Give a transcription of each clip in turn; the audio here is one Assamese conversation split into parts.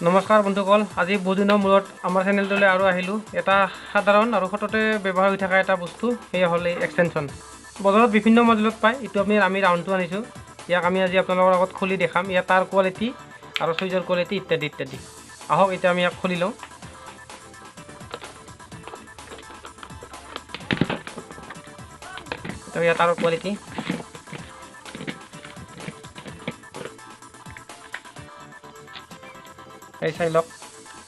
নমস্কাৰ বন্ধুসকল, আজি বহুদিনৰ মূৰত আমাৰ চেনেলটোলৈ আৰু আহিলোঁ। এটা সাধাৰণ আৰু সততে ব্যৱহাৰ হৈ থকা এটা বস্তু, সেয়া হ'ল এই এক্সটেনশ্যন। বজাৰত বিভিন্ন মডেলত পায়। এইটো আমি ৰাউণ্ডটো আনিছোঁ। ইয়াক আমি আজি আপোনালোকৰ আগত খুলি দেখাম। ইয়াৰ তাৰ কোৱালিটি আৰু চুইচৰ কোৱালিটি ইত্যাদি ইত্যাদি। আহক এতিয়া আমি ইয়াক খুলি লওঁ। ইয়াৰ তাৰ কোৱালিটি এই চাই লওক।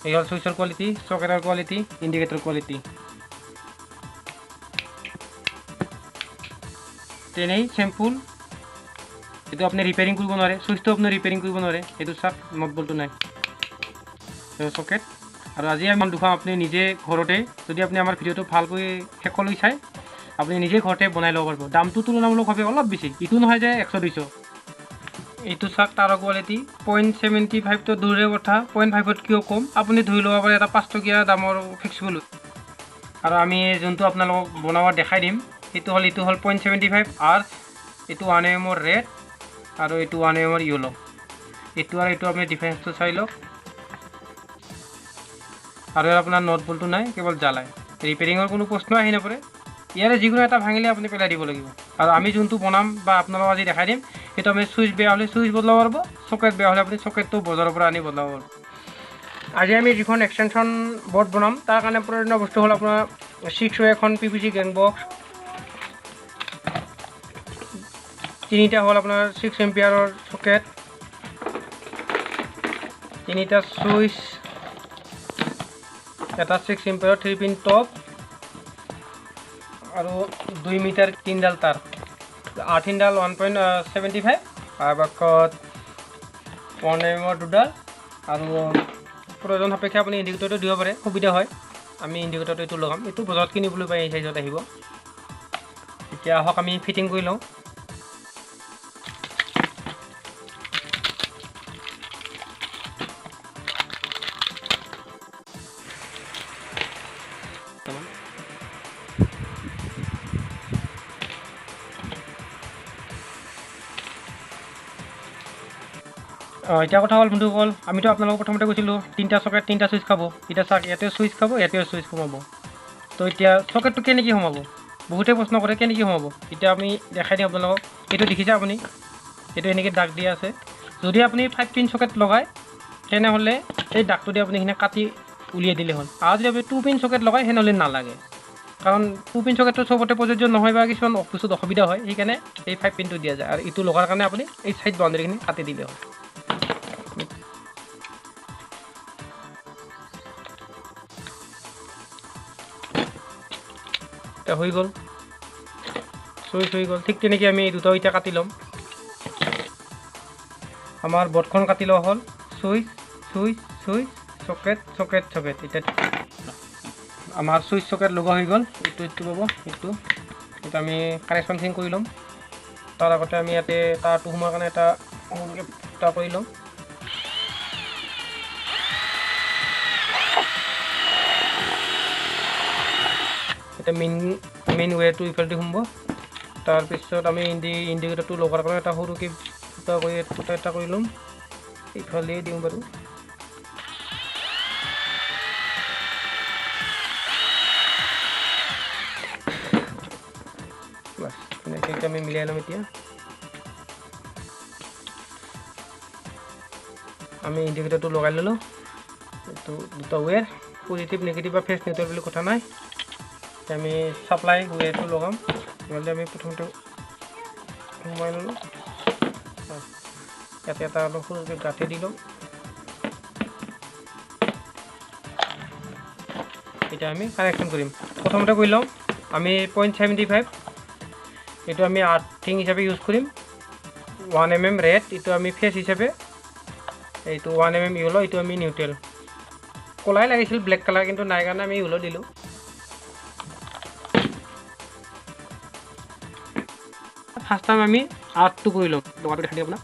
এই হ'ল চুইচৰ কোৱালিটি, চকেটৰ কোৱালিটি, ইণ্ডিকেটৰ কোৱালিটি। তেনেই চেম্পুল। এইটো আপুনি ৰিপেয়াৰিং কৰিব নোৱাৰে, চুইচটো আপুনি ৰিপেয়াৰিং কৰিব নোৱাৰে। এইটো চাওক, নট বলটো নাই, চকেট। আৰু আজি আমি দুখান আপুনি নিজে ঘৰতে, যদি আপুনি আমাৰ ভিডিঅ'টো ভালকৈ শেষলৈ চাই, আপুনি নিজে ঘৰতে বনাই ল'ব পাৰিব। দামটো তুলনামূলকভাৱে অলপ বেছি, ইটো নহয় যে 100-200। এইটো চাওক, তাৰ কোৱালিটি 0.75টো দূৰৰে কথা, 0.5ত কিয় কম, আপুনি ধৰি ল'ব পাৰে এটা 5 টকীয়া দামৰ ফ্লেক্সিবল। আৰু আমি যোনটো আপোনালোকক বনাব দেখাই দিম, এইটো হ'ল 0.75 আৰ্চ, এইটো 1 mm ৰেড, আৰু এইটো 1 mm য়েলো। এইটো আৰু এইটো আপুনি ডিফাৰেঞ্চটো চাই লওক। আৰু আপোনাৰ নট বলটো নাই, কেৱল জ্বালাই। ৰিপেয়াৰিঙৰ কোনো প্ৰশ্ন আহি নপৰে। ইয়াৰে যিকোনো এটা ভাঙিলে আপুনি পেলাই দিব লাগিব। আৰু আমি যোনটো বনাম বা আপোনালোকক আজি দেখাই দিম, সেইটো আমি চুইচ বেয়া হ'লে চুইচ বদলাব পাৰিব, চকেট বেয়া হ'লে আপুনি চকেটটো বজাৰৰ পৰা আনি বদলাব পাৰিব। আজি আমি যিখন এক্সটেনশ্যন বৰ্ড বনাম, তাৰ কাৰণে প্ৰয়োজনীয় বস্তু হ'ল আপোনাৰ 6 এখন PVC গেং বক্স, 3টা হ'ল আপোনাৰ 6 এম্পিয়াৰৰ চকেট, 3টা চুইচ, এটা 6 এম্পিয়াৰৰ 3-পিন টপ, আৰু 2 মিটাৰ 3ডাল তাৰ, আৰ্থিনডাল 1.75, তাৰপাছত 1 mm দুডাল, আৰু প্ৰয়োজন সাপেক্ষে আপুনি ইণ্ডিকেটৰটো দিব পাৰে, সুবিধা হয়। আমি ইণ্ডিকেটৰটো এইটো লগাম, এইটো বজাৰত কিনিবলৈ পাই এই চাইজত আহিব। এতিয়া আহক আমি ফিটিং কৰি লওঁ। এতিয়া কথা হ'ল বন্ধুসকল, আমিতো আপোনালোকক প্ৰথমতে কৈছিলোঁ 3টা চকেট 3টা চুইচ খাব। এতিয়া চাওক, ইয়াতে চুইচ খাব, ইয়াতে চুইচ সোমাব। তো এতিয়া চকেটটো কেনেকৈ সোমাব, বহুতে প্ৰশ্ন কৰে কেনেকৈ সোমাব। এতিয়া আমি দেখাই দিওঁ আপোনালোকক। এইটো দেখিছে আপুনি, এইটো এনেকৈ দাগ দিয়া আছে। যদি আপুনি 5-পিন চকেট লগায়, তেনেহ'লে এই দাগটো দি আপুনি এইখিনি কাটি উলিয়াই দিলে হ'ল। আৰু যদি আপুনি 2-পিন চকেট লগায়, তেনেহ'লে নালাগে। কাৰণ 2-পিন চকেটটো চবতে প্ৰযোজ্য নহয় বা কিছুমান বস্তুত অসুবিধা হয়, সেইকাৰণে এই 5-পিনটো দিয়া যায়। আৰু এইটো লগাৰ কাৰণে আপুনি এই চাইড বাউণ্ডেৰীখিনি কাটি দিলে হ'ল। এতিয়া হৈ গ'ল, চুইচ হৈ গ'ল। ঠিক তেনেকৈ আমি এই দুটা এতিয়া কাটি ল'ম। আমাৰ বৰ্ডখন কাটি লোৱা হ'ল। Switch switch switch, socket socket socket. এতিয়া আমাৰ চুইচ চকেট লগোৱা হৈ গ'ল। এইটো পাব, এইটো আমি কানেকশ্যন চিং কৰি ল'ম। তাৰ আগতে আমি ইয়াতে তাঁৰটো সোমোৱাৰ কাৰণে এটা ফুটা কৰি ল'ম। এতিয়া মেইন ৱেৰটো ইফালেদি সোমাব। তাৰপিছত আমি ইণ্ডিকেটৰটো লগোৱাৰ কাৰণে এটা সৰুকৈ ফুটা এটা কৰি ল'ম। ইফালে দিওঁ বাৰু। বাছ এনেকৈ আমি মিলাই ল'ম। এতিয়া আমি ইণ্ডিকেটৰটো লগাই ল'লোঁ। এইটো দুটা ৱেৰ, পজিটিভ নেগেটিভ বা ফেজ নিউট্ৰেল বুলি কথা নাই। এতিয়া আমি ছাপ্লাই ৱেৰটো লগাম। নহ'লে আমি প্ৰথমতে সোমাই ল'লোঁ। ইয়াতে এটা অলপ সৰুকৈ গাঁঠি দি লওঁ। এতিয়া আমি কানেকশ্যন কৰিম। প্ৰথমতে কৰি লওঁ আমি 0.75, এইটো আমি আৰ্থিং হিচাপে ইউজ কৰিম। 1 mm ৰেড, এইটো আমি ফেজ হিচাপে, এইটো 1 mm য়েলো, এইটো আমি নিউট্ৰেল। ক'লাই লাগিছিল ব্লেক কালাৰ, কিন্তু নাই কাৰণে আমি য়েলো দিলোঁ। ফাৰ্ষ্ট টাইম আমি আৰ্টটো কৰি ল'ম। লগাটো দেখাই দিওঁ আপোনাক।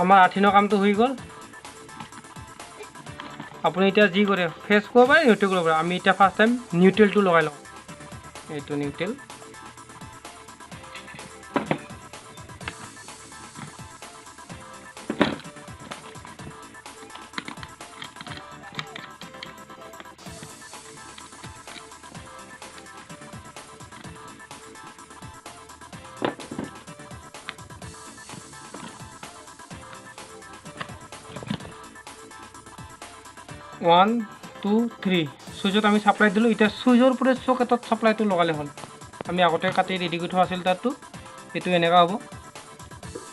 আমাৰ আৰ্থিনৰ কামটো হৈ গ'ল। আপুনি এতিয়া যি কৰে ফেচ কৰিব পাৰে, নিউট্ৰেল কৰিব পাৰে। আমি এতিয়া ফাৰ্ষ্ট টাইম নিউট্ৰেলটো লগাই লওঁ। এইটো নিউট্ৰেল। ওৱান টু থ্ৰী চুইচত আমি ছাপ্লাই দিলোঁ। এতিয়া চুইচৰ পৰা চকেটত ছাপ্লাইটো লগালে হ'ল। আমি আগতে কাটি ৰেডি কৰি থোৱা আছিল তাতটো, এইটো এনেকুৱা হ'ব।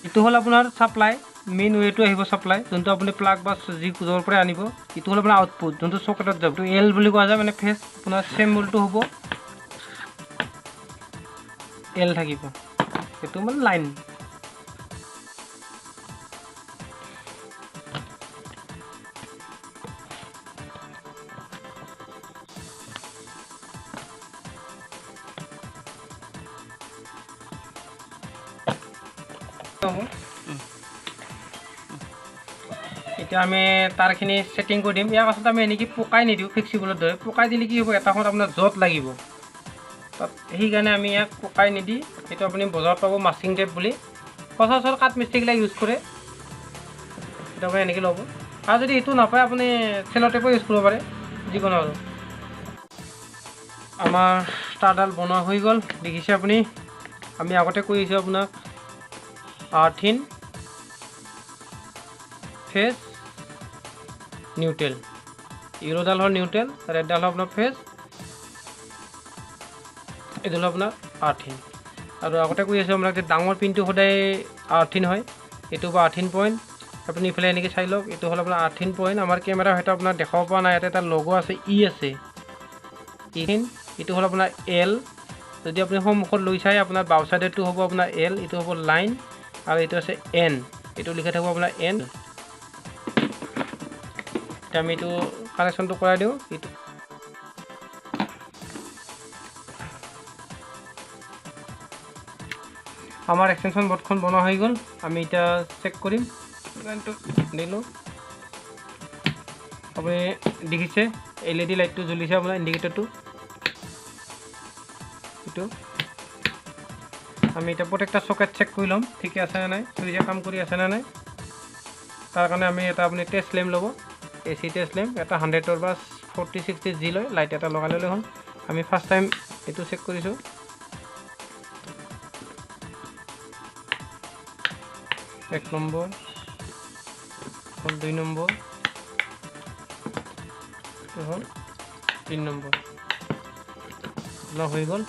এইটো হ'ল আপোনাৰ ছাপ্লাই, মেইন ৱেটো আহিব ছাপ্লাই, যোনটো আপুনি প্লাগ বা যি য'ৰ পৰা আনিব। এইটো হ'ল আপোনাৰ আউটপুট, যোনটো চকেটত যাব। এইটো এল বুলি কোৱা যায়, মানে ফেচ আপোনাৰ চেম্বলটো হ'ব এল থাকিব, সেইটো মানে লাইন। এতিয়া আমি তাৰখিনি ছেটিং কৰি দিম। ইয়াৰ পাছত আমি এনেকৈ পকাই নিদিওঁ, ফ্লেক্সিবলৰ দৰে। পকাই দিলে কি হ'ব, এটা সময়ত আপোনাৰ য'ত লাগিব তাত, সেইকাৰণে আমি ইয়াক পকাই নিদি, এইটো আপুনি বজাৰত পাব মাস্কিং টেপ বুলি। সচৰাচৰ কাঠ মিস্ত্ৰীগিলাক ইউজ কৰে। সেইটো আপুনি এনেকৈ ল'ব, আৰু যদি এইটো নাপায় আপুনি চেল টেপো ইউজ কৰিব পাৰে, যিকোনো আৰু। আমাৰ ষ্টাৰডাল বনোৱা হৈ গ'ল, দেখিছে আপুনি। আমি আগতে কৈ আহিছোঁ আপোনাক, আৰ্থিন, ফেচ, নিউট্ৰেল। ইউৰোডাল হ'ল নিউট্ৰেল, ৰেডডাল হ'ল আপোনাৰ ফেচ, এইটো হ'ল আপোনাৰ আৰ্থিন। আৰু আগতে কৈ আছোঁ আপোনাক যে ডাঙৰ পিনটো সদায় আৰ্থিন হয়, এইটো হ'ব আৰ্থিন পইণ্ট। আপুনি ইফালে এনেকৈ চাই লওক, এইটো হ'ল আপোনাৰ আৰ্থিন পইণ্ট। আমাৰ কেমেৰা হয়তো আপোনাক দেখাব পৰা নাই, ইয়াতে এটা লগো আছে, ই আছে, এইটো হ'ল আপোনাৰ এল। যদি আপুনি সন্মুখত লৈ চাই, আপোনাৰ বাওঁ চাইডেটো হ'ব আপোনাৰ এল, এইটো হ'ব লাইন, আৰু এইটো আছে এন, এইটো লিখা থাকিব আপোনাৰ এন। এতিয়া আমি এইটো কানেকশ্যনটো কৰাই দিওঁ। এইটো আমাৰ এক্সটেনশ্যন বৰ্ডখন বনোৱা হৈ গ'ল। আমি এতিয়া চেক কৰিম, লাইনটো দিলোঁ। আপুনি দেখিছে LED লাইটটো জ্বলিছে, আপোনাৰ ইণ্ডিকেটৰটো এইটো। আমি এতিয়া প্ৰত্যেকটা চকেট চেক কৰি ল'ম, ঠিকে আছেনে নাই, চুইচে কাম কৰি আছেনে নাই। তাৰ কাৰণে আমি এটা আপুনি টেষ্ট লেম্প ল'ব, AC টেষ্ট লেম্প, এটা 100 বা 40-60 যি লয়, লাইট এটা লগাই ল'লে হ'ল। আমি ফাৰ্ষ্ট টাইম এইটো চেক কৰিছোঁ। এক নম্বৰ, 2 নম্বৰ, এইটো হ'ল 3 নম্বৰ, হৈ গ'ল।